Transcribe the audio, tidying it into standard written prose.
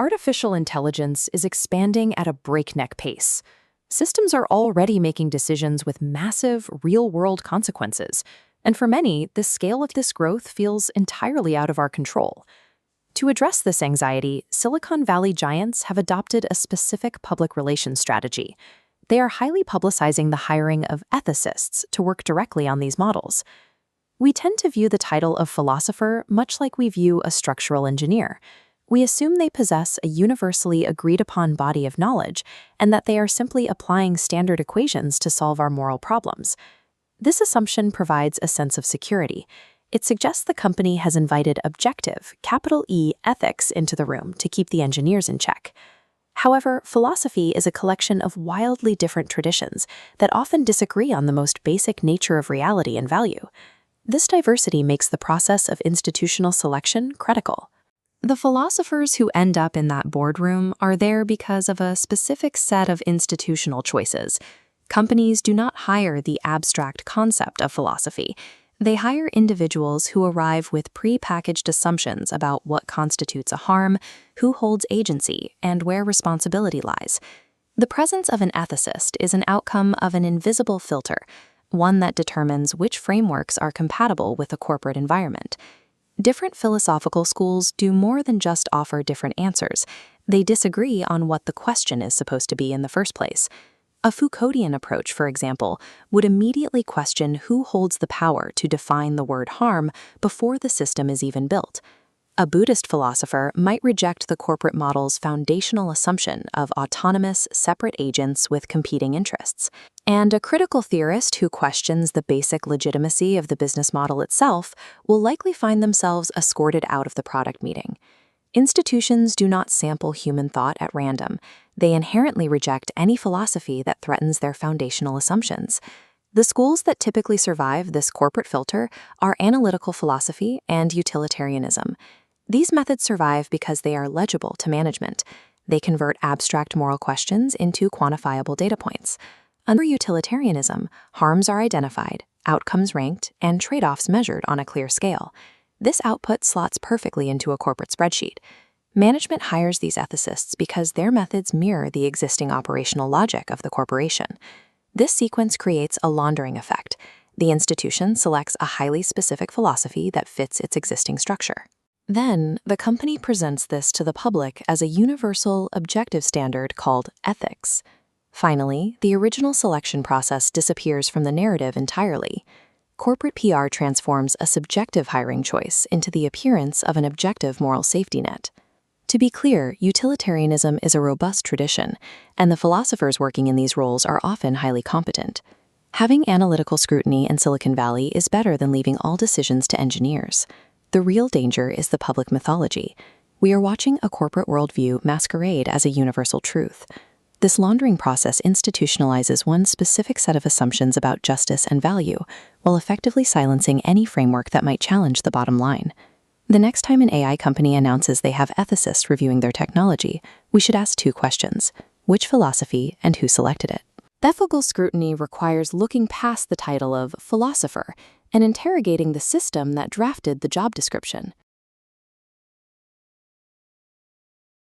Artificial intelligence is expanding at a breakneck pace. Systems are already making decisions with massive, real-world consequences, and for many, the scale of this growth feels entirely out of our control. To address this anxiety, Silicon Valley giants have adopted a specific public relations strategy. They are highly publicizing the hiring of ethicists to work directly on these models. We tend to view the title of philosopher much like we view a structural engineer. We assume they possess a universally agreed-upon body of knowledge and that they are simply applying standard equations to solve our moral problems. This assumption provides a sense of security. It suggests the company has invited objective, capital E, ethics into the room to keep the engineers in check. However, philosophy is a collection of wildly different traditions that often disagree on the most basic nature of reality and value. This diversity makes the process of institutional selection critical. The philosophers who end up in that boardroom are there because of a specific set of institutional choices. Companies do not hire the abstract concept of philosophy. They hire individuals who arrive with pre-packaged assumptions about what constitutes a harm, who holds agency, and where responsibility lies. The presence of an ethicist is an outcome of an invisible filter, one that determines which frameworks are compatible with a corporate environment. Different philosophical schools do more than just offer different answers. They disagree on what the question is supposed to be in the first place. A Foucauldian approach, for example, would immediately question who holds the power to define the word harm before the system is even built. A Buddhist philosopher might reject the corporate model's foundational assumption of autonomous, separate agents with competing interests. And a critical theorist who questions the basic legitimacy of the business model itself will likely find themselves escorted out of the product meeting. Institutions do not sample human thought at random. They inherently reject any philosophy that threatens their foundational assumptions. The schools that typically survive this corporate filter are analytical philosophy and utilitarianism. These methods survive because they are legible to management. They convert abstract moral questions into quantifiable data points. Under utilitarianism, harms are identified, outcomes ranked, and trade-offs measured on a clear scale. This output slots perfectly into a corporate spreadsheet. Management hires these ethicists because their methods mirror the existing operational logic of the corporation. This sequence creates a laundering effect. The institution selects a highly specific philosophy that fits its existing structure. Then, the company presents this to the public as a universal, objective standard called ethics. Finally, the original selection process disappears from the narrative entirely. Corporate PR transforms a subjective hiring choice into the appearance of an objective moral safety net. To be clear, utilitarianism is a robust tradition, and the philosophers working in these roles are often highly competent. Having analytical scrutiny in Silicon Valley is better than leaving all decisions to engineers. The real danger is the public mythology. We are watching a corporate worldview masquerade as a universal truth. This laundering process institutionalizes one specific set of assumptions about justice and value, while effectively silencing any framework that might challenge the bottom line. The next time an AI company announces they have ethicists reviewing their technology, we should ask two questions: which philosophy and who selected it? Ethical scrutiny requires looking past the title of philosopher and interrogating the system that drafted the job description.